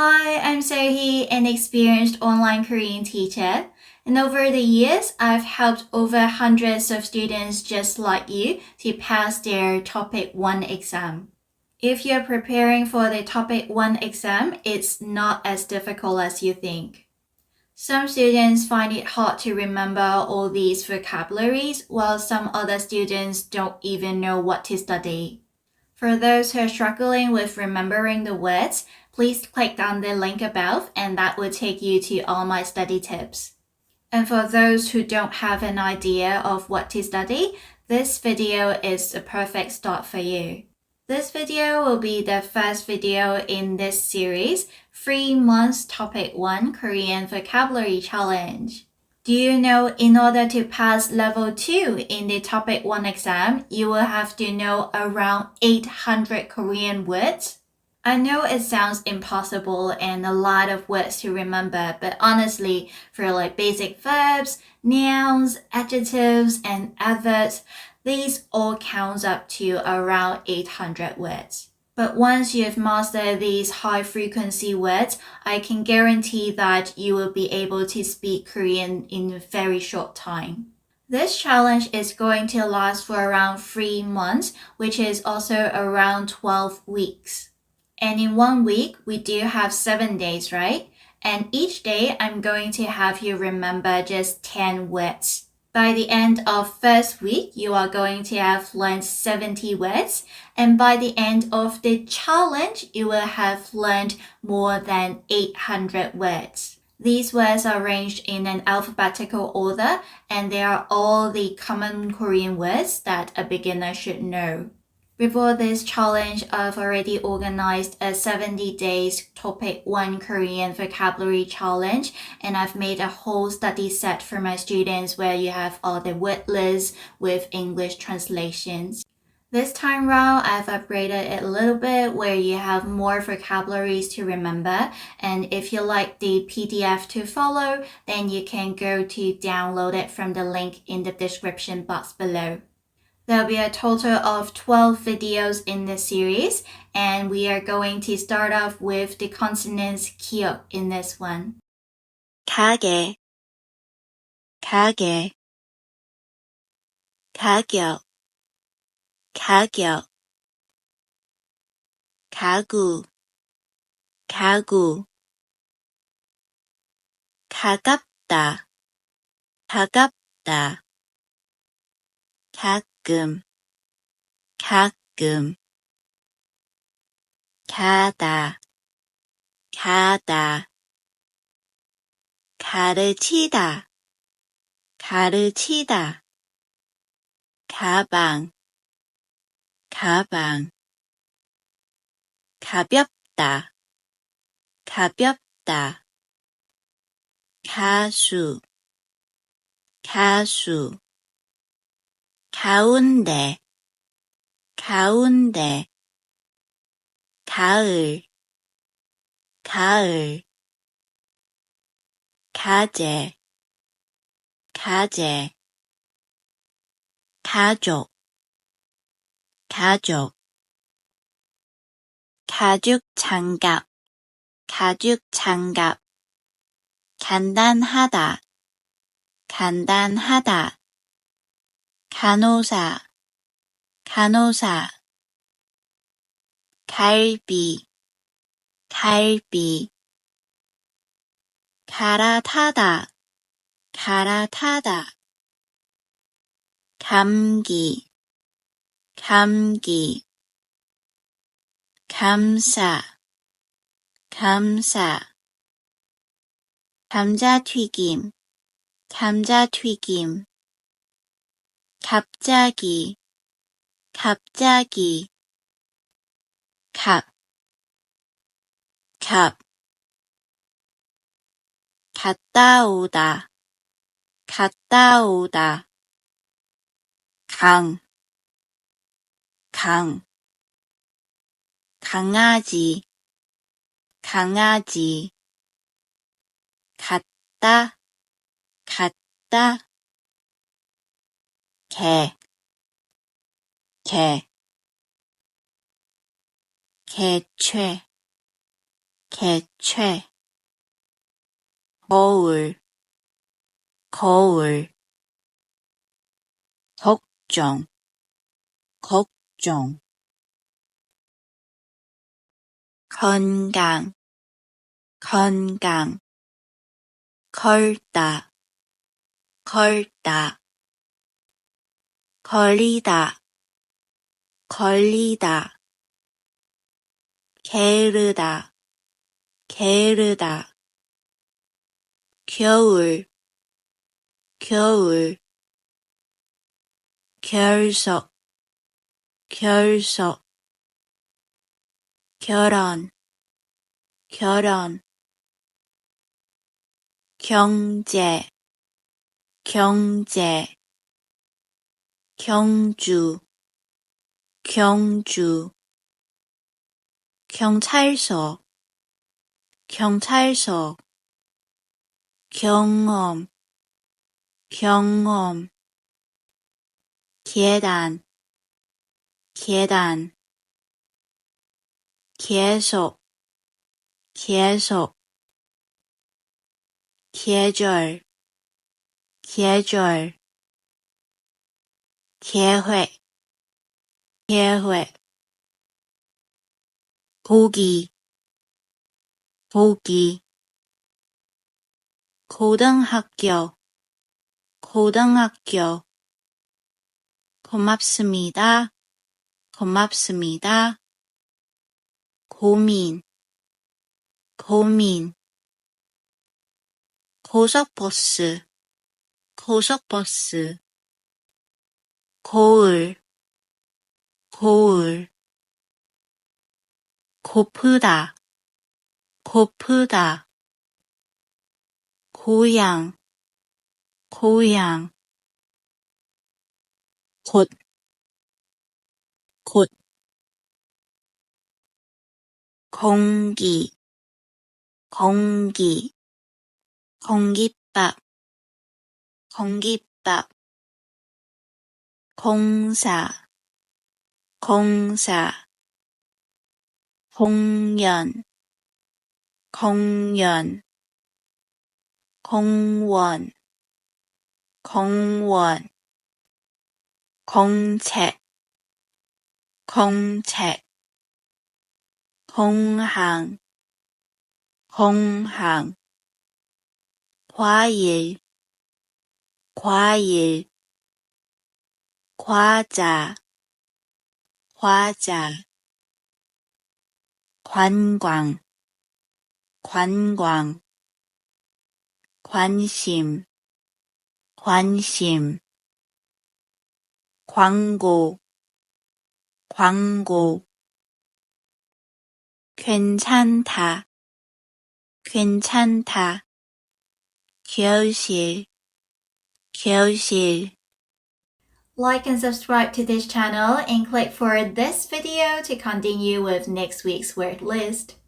Hi, I'm Sohee, an experienced online Korean teacher. And over the years, I've helped over hundreds of students just like you to pass their Topic 1 exam. If you're preparing for the Topic 1 exam, it's not as difficult as you think. Some students find it hard to remember all these vocabularies, while some other students don't even know what to study. For those who are struggling with remembering the words, please click on the link above and that will take you to all my study tips. And for those who don't have an idea of what to study, this video is a perfect start for you. This video will be the first video in this series, 3 months Topic 1 Korean Vocabulary Challenge. Do you know in order to pass level 2 in the Topic 1 exam, you will have to know around 800 Korean words? I know it sounds impossible and a lot of words to remember, but honestly, for like basic verbs, nouns, adjectives, and adverbs, these all count up to around 800 words. But once you've mastered these high frequency words, I can guarantee that you will be able to speak Korean in a very short time. This challenge is going to last for around 3 months, which is also around 12 weeks. And in 1 week, we do have 7 days, right? And each day, I'm going to have you remember just 10 words. By the end of first week, you are going to have learned 70 words. And by the end of the challenge, you will have learned more than 800 words. These words are arranged in an alphabetical order, and they are all the common Korean words that a beginner should know. Before this challenge, I've already organized a 70 days Topic 1 Korean vocabulary challenge, and I've made a whole study set for my students where you have all the word lists with English translations. This time round, I've upgraded it a little bit where you have more vocabularies to remember, and if you like the PDF to follow, then you can go to download it from the link in the description box below. There'll be a total of 12 videos in this series, and we are going to start off with the consonants 기억 in this one. 가게, 가게, 가격, 가격, 가구, 가구, 가깝다, 가깝다, 가끔, 가끔, 가다, 가다, 가르치다, 가르치다, 가방, 가방, 가볍다, 가볍다, 가수, 가수, 가운데, 가운데, 가을, 가을, 가재, 가재, 가족, 가족, 가죽 장갑, 가죽 장갑, 간단하다, 간단하다, 간호사, 간호사, 갈비, 갈비, 갈아타다, 갈아타다, 감기, 감기, 감사, 감사, 감자튀김, 감자튀김, 갑자기, 갑자기, 갑, 갑, 갔다 오다, 갔다 오다, 강, 강, 강아지, 강아지, 갔다, 갔다, 개, 개, 개최, 개최 거울 거울 걱정 걱정 건강 건강 걸다 걸다 걸리다 걸리다 게으르다 게으르다 겨울 겨울 결석 결석 결혼 결혼 경제 경제 경주 경주 경찰서 경찰서 경험 경험 계단 계단 계속 계속 계절 계절 계획 계획 고기 고기 고등학교 고등학교 고맙습니다 고맙습니다 고민 고민 고속버스 고속버스 거울 거울 고프다 고프다 고향 고향 곧 곧 공기 공기 공깃밥 공깃밥 공사 공사 공연 공연 공원 공원 공책 공책 공항 공항 과일 과일 과자 과자 관광 관광 관심 관심 광고 광고 괜찮다 괜찮다 교실 교실 Like and subscribe to this channel and click for this video to continue with next week's word list.